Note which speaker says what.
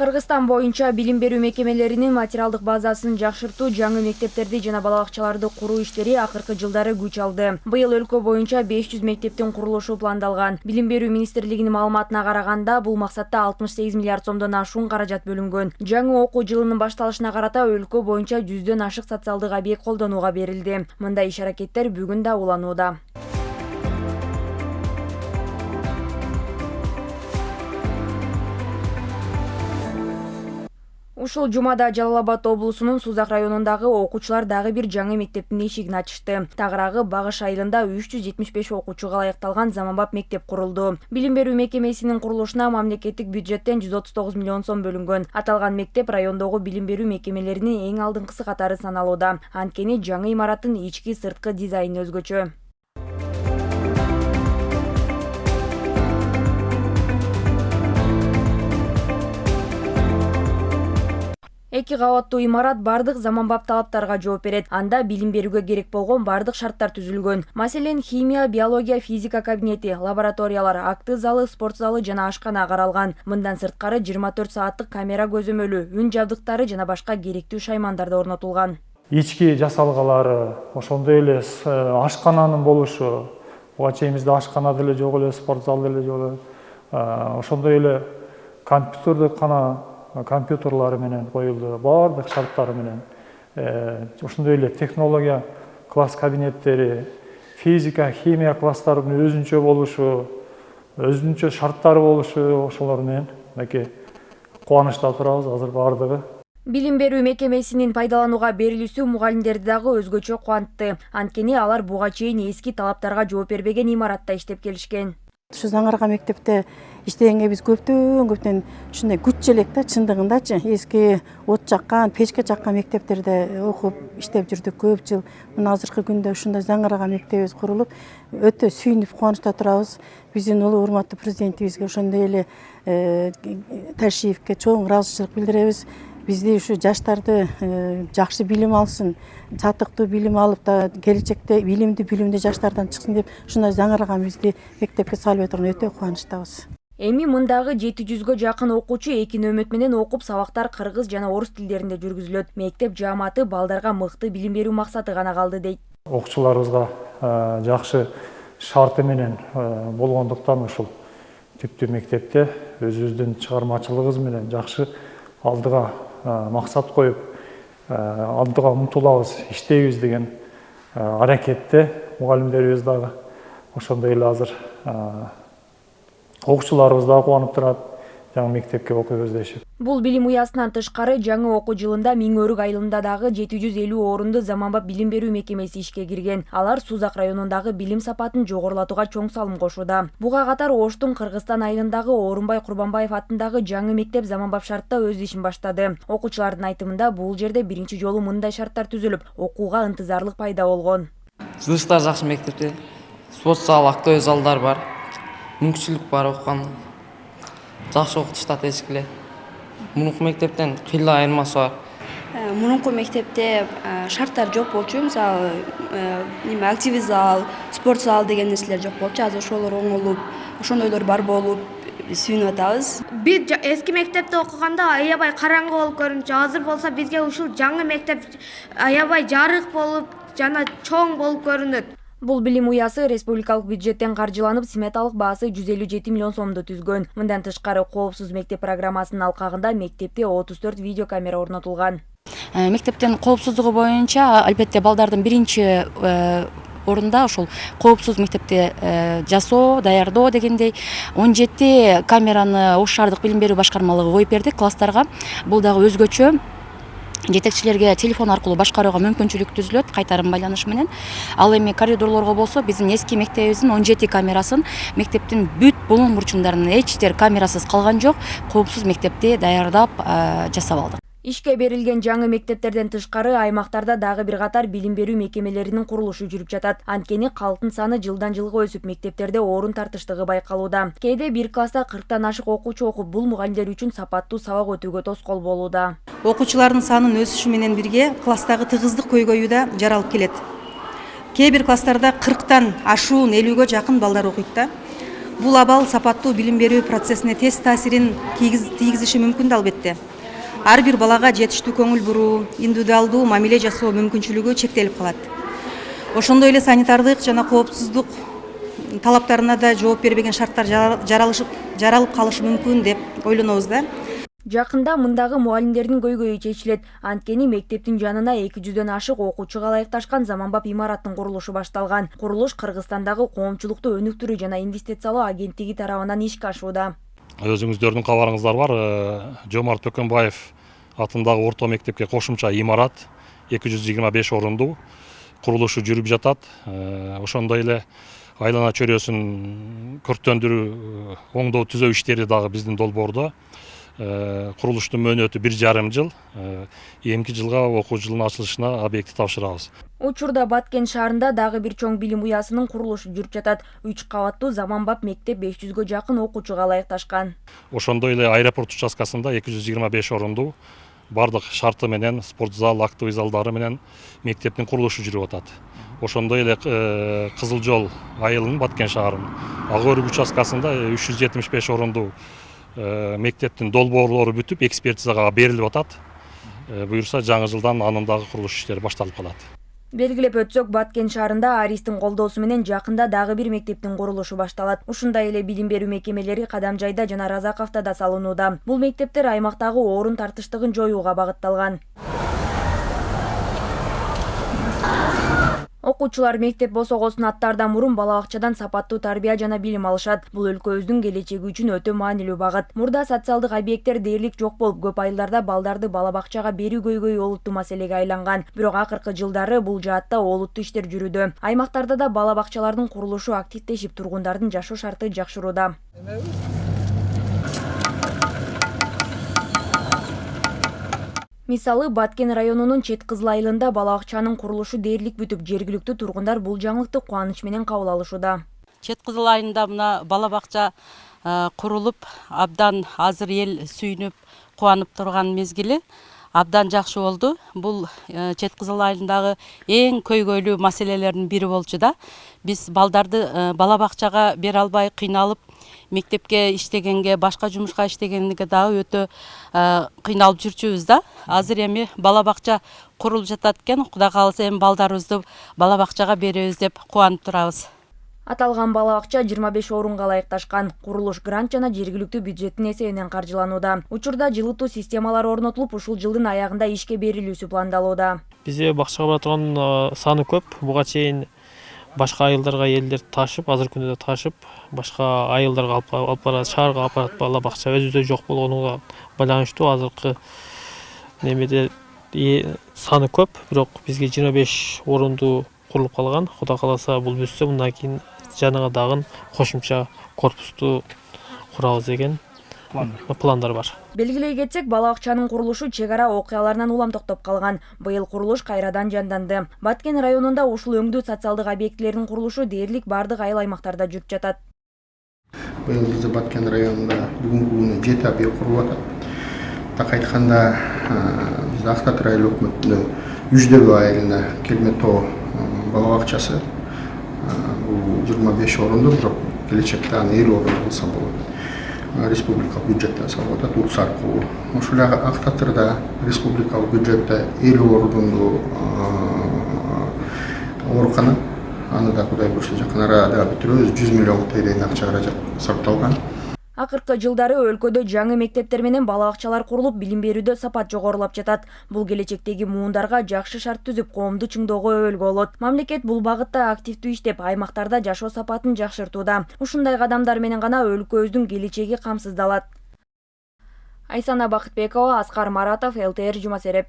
Speaker 1: Кыргызстан боюнча билим берүү мекемелеринин материалдык базасын жакшыртуу, жаңы мектептерди жана балабакчаларды куруу иштери акыркы жылдары күч алды. Быйыл өлкө боюнча 500 мектептин курулушу пландалган. Билим берүү министрлигинин маалыматына караганда, бул максатта 68 миллиард сомдон ашуун каражат бөлүнгөн. Жаңы окуу жылынын башталышына карата өлкө боюнча 100дөн ашык социалдык объект колдонууга берилди. Мындай иш-аракеттер бүгүн да уланууда. Ушул жумада Жалал Абад облусунун Сузак районундагы окуучулар дагы бир жаңы мектептин эшигин ачышты. Тагыраагы Багыш айылында 375 окуучуга ылайыкталган заманбап мектеп курулду. Билим берүү мекемесинин курулушуна мамлекеттик бюджеттен 139 миллион сом бөлүнгөн. Аталган мектеп райондогу билим берүү мекемелеринин эң алдыңкысы катары саналууда. Анткени жаңы имараттын ички сырткы дизайны өзгөчө. Эки кабаттуу имарат бардык заманбап талаптарга жооп берет. Анда билим берүүгө керек болгон бардык шарттар түзүлгөн. Маселен, химия, биология, физика кабинети, лабораториялар, акты залы, спорт залы жана ашкана каралган. Мындан сырткары 24 сааттык камера көзөмөлү, үн жабдыктары жана башка керектүү шаймандар да орнотулган.
Speaker 2: Ички жасалгалары, ошондой эле ашкананын болушу, буга чейин ашкана деле жок эле, спорт зал деле жок эле. Ошондой эле компьютерлары менен коюлду, бардык шарттары менен. Ошондой эле технология класс кабинеттери, физика, химия класстарынын өзүнчө болушу, өзүнчө шарттары болушу, ошолор менен мынакей кубанычта турабыз азыр бардыгы.
Speaker 1: Билим берүү мекемесинин пайдаланууга берилүүсү мугалимдерди дагы өзгөчө кубантты. Анткени алар буга чейин эски талаптарга жооп бербеген имаратта иштеп келишкен.
Speaker 3: Ушу Заңарга мектепте иштегенге биз көптөн ушундай күч элек да, чындыгындачы. Эски от жаккан, печке жаккан мектептерде окуп иштеп жүрдүк көп жыл. Мына азыркы күндө ушундай Заңарга мектебибиз курулуп, өтө сүйүнүп, кубанычта турабыз. Биздин улуу урматтуу президентибизге ошондой эле Ташиевке чоң ыраазычылык билдиребиз. Бизди ушу жаштарды жакшы билим алсын, татыктуу билим алып да келечекте билимди жаштардан чыксын деп ушундай Заңарга бизди мектепке салып отурган өтө кубанычтабыз.
Speaker 1: Эми мындагы 700гө жакын окуучу эки нөмөт менен окуп, сабактар кыргыз жана орус тилдеринде жүргүзүлөт. Мектеп жааматы балдарга мыкты билим берүү максаты гана калды дейт.
Speaker 2: Окуучуларыбызга жакшы шарты менен болгондуктан ушул типтүү мектепте өзүбүздүн чыгармачылыгыбыз менен жакшы алдыга максат коюп, алдыга умтулабыз, иштейбиз деген аракетте мугалимдерибиз дагы ошондой эле азыр окуучуларыбыз дагы кубанып турат, жаңы мектепке окуйбуз дешип.
Speaker 1: Бул билим уясынан тышкары жаңы окуу жылында Миңөрүк айылында дагы 750 орунду заманбап билим берүү мекемеси ишке кирген. Алар Сузак районундагы билим сапатын жогорулатууга чоң салым кошууда. Буга катар Оштун Кыргызстан айылындагы Орунбай Курбанбаев атындагы жаңы мектеп заманбап шартта өз ишин баштады. Окуучулардын айтымында бул жерде биринчи жолу мындай шарттар түзүлүп, окууга ынтызарлык пайда болгон.
Speaker 4: Жыгыштар жакшы мектепте. Спорт зал, актовый залдар бар. Мүмкүнчүлүк бар окуганга. Жакшы окутуштат эчкиле. Мурунку мектептен кыйла айырмасы бар.
Speaker 5: Мурунку мектепте шарттар жок болчу, мисалы, активный зал, спорт зал деген нерселер жок болчу. Азыр ошолор оңолуп, ошондойлор бар болуп, сүйүнүп атабыз.
Speaker 6: Биз эски мектепте окуганда аябай караңгы болуп көрүнчү. Азыр болсо бизге ушул жаңы мектеп аябай жарык болуп, жана чоң болуп көрүнөт.
Speaker 1: Бул билим уясы республикалык бюджеттен каржыланып, сметалык баасы 157 миллион сомду түзгөн. Мындан тышкары коопсуз мектеп программасынын алкагында мектепте 34 видеокамера орнотулган.
Speaker 7: Мектептин коопсуздугу боюнча албетте балдардын биринчи орунда ушул коопсуз мектепте жасоо, даярдоо дегендей 17 камераны Ош шаардык билим берүү башкармалыгы коюп берди класстарга. Бул дагы өзгөчө. Жетекчилерге телефон аркылуу башкарууга мүмкүнчүлүк түзүлөт кайтарым байланышы менен. Ал эми коридорлорго болсо биздин эски мектебибиздин 17 камерасын мектептин бүт булуң бурчуңдарынын эчтер камерасыз калган жок. Коопсуз мектепти даярдап жасап алдык.
Speaker 1: Ишке берилген жаңы мектептерден тышкары аймактарда дагы бир катар билим берүү мекемелеринин курулушу жүрүп жатат. Анткени калктын саны жылдан жылга өсүп, мектептерде орун тартыштыгы байкалууда. Кээде бир класста 40тан ашык окуучу окуп, бул мугалимдер үчүн сапаттуу сабак өтүүгө тоскоол болууда.
Speaker 8: Окуучулардын санынын өсүшү менен бирге класстагы тыгыздык көйгөйү да жаралып келет. Кээ бир класстарда 40тан ашуун 50гө жакын балдар окуйт да. бул абал сапаттуу билим берүү процессине тез таасирин тийгизиши мүмкүн да албетте. Ар бир балага жетиштүү көңүл буруу, индивидуалдуу мамиле жасоо мүмкүнчүлүгү чектелип калат. Ошондой эле санитардык жана коопсуздук талаптарына да жооп бербеген шарттар жаралып калышы мүмкүн деп ойлонобуз да.
Speaker 1: Жакында мындагы мугалимдердин көйгөйү чечилет. Анткени мектептин жанына 200дөн ашык окуучуга ылайыкташкан заманбап имараттын курулушу башталган. Курулуш Кыргызстандагы коомчулукту өнүктүрүү жана инвестициялоо агенттиги тарабынан ишке ашууда.
Speaker 9: Өзүңүздөрдүн кабарыңыздар бар, Жомарт Бөкөнбаев атындагы орто мектепке кошумча имарат 225 орундуу курулушу жүрүп жатат. Ошондой эле айлана чөйрөсүн көрктөндүрүү, оңдоо түзөө иштери дагы биздин долбоордо. Курулуштун мөөнөтү 1,5 жыл. Эмки жылга окуу жылынын ачылышына объекти тапшырабыз.
Speaker 1: Учурда Баткен шаарында дагы бир чоң билим уясынын курулушу жүрүп жатат. 3 кабаттуу заманбап мектеп 500гө жакын окуучуга ылайыкташкан.
Speaker 9: Ошондой эле аэропорт участкасында 225 орундуу бардык шарты менен спорт зал, актовый залдары менен мектептин курулушу жүрүп атат. Ошондой эле Кызыл жол айылынын Баткен шаарынын Ак өрүк участкасында 375 орундуу мектептин долбоорлору бүтүп экспертизага берилип атат. Буюрса жаңы жылдан анын дагы курулуш иштери башталып калат.
Speaker 1: Белгилеп өтсөк, Баткен шаарында Аристин колдоосу менен жакында дагы бир мектептин курулушу башталат. Ушундай эле билим берүү мекемелери Кадамжайда жана Разаковдо да салынууда. Бул мектептер аймактагы орун тартыштыгын жоюуга багытталган. Окуучулар мектеп босогосун аттаардан мурун бала бакчадан сапаттуу тарбия жана билим алышат. Бул өлкөбүздүн келечеги үчүн өтө маанилүү багыт. Мурда социалдык объекттер дээрлик жок болуп, көп айылдарда балдарды бала бакчага берүү көйгөйү олуттуу маселеге айланган. Бирок акыркы жылдары бул жаатта олуттуу иштер жүрүүдө. Аймактарда да бала бакчалардын курулушу активдешип, тургундардын жашоо шарты жакшырууда. Мисалы, Баткен районунун Чет Кызыл айылында бала бакчанын курулушу дээрлик бүтүп, жергиликтүү тургундар бул жаңылыкты кубаныч менен кабыл алышууда.
Speaker 10: Чет Кызыл айылында мына бала бакча курулуп, абдан азыр эл сүйүнүп, кубанып турган мезгили абдан жакшы болду. Бул Чет Кызыл айылындагы эң көйгөйлүү маселелердин бири болчу да. Биз балдарды бала бакчага бере албай кыйналып, мектепке иштегенге, башка жумушка иштегенге дагы өтө кыйналып жүрчүбүз да. Азыр эми бала бакча курулуп жатат экен. Кудай кааласа эми балдарыбызды бала бакчага беребиз деп кубанып турабыз.
Speaker 1: Аталган бала бакча 25 орунга ылайыкташкан. Курулуш грант жана жергиликтүү бюджеттин эсебинен каржыланууда. Учурда жылытуу системалары орнотулуп, ушул жылдын аягында ишке берилүүсү пландалууда.
Speaker 11: Бизде бакчага бара турган саны көп. Буга чейин башка айылдарга элдер ташып, азыркы күндө ташып, башка айылдарга алып барат, шаарга алып барат бала бакча өзүбүздө жок болгонуга байланыштуу азыркы немеде саны көп, бирок бизге 25 орундуу курулуп калган. Кудай кааласа бул бүтсө, мындан кийин жанага дагы кошумча корпусту курабыз деген пландар бар.
Speaker 1: Белгилей кетсек, бала бакчанын курулушу чек ара окуяларынан улам токтоп калган. Быйыл курулуш кайрадан жанданды. Баткен районунда ушул өңдүү социалдык объектилердин курулушу дээрлик бардык айыл аймактарда жүрүп жатат.
Speaker 12: Быйыл бизде Баткен районунда бүгүнкү күнү 7 объект курулуп атат. Так айтканда, бизде Ак Татыр айыл өкмөтүнүн Үждөбү айылына Келметоо бала бакчасы бул 25 орундуу, бирок келечекте аны 50 орундуу кылса болот. Республикалык бюджеттен салып атат Укс аркылуу. Ошол эле Ак Татырда республикалык бюджетте 50 орундуу оорукана, аны да Кудай буйрса жакын арада бүтүрөбүз. 100 миллион тегерен акча каражат сарпталган.
Speaker 1: Акыркы жылдары өлкөдө жаңы мектептер менен бала бакчалар курулуп, билим берүүдө сапат жогорулап жатат. Бул келечектеги муундарга жакшы шарт түзүп, коомду чыңдоого өбөлгө болот. Мамлекет бул багытта активдүү иштеп, аймактарда жашоо сапатын жакшыртууда. Ушундай кадамдар менен гана өлкөбүздүн келечеги камсыздалат. Айсана Бакытбекова, Аскар Маратов, ЛТР Жума Сереп.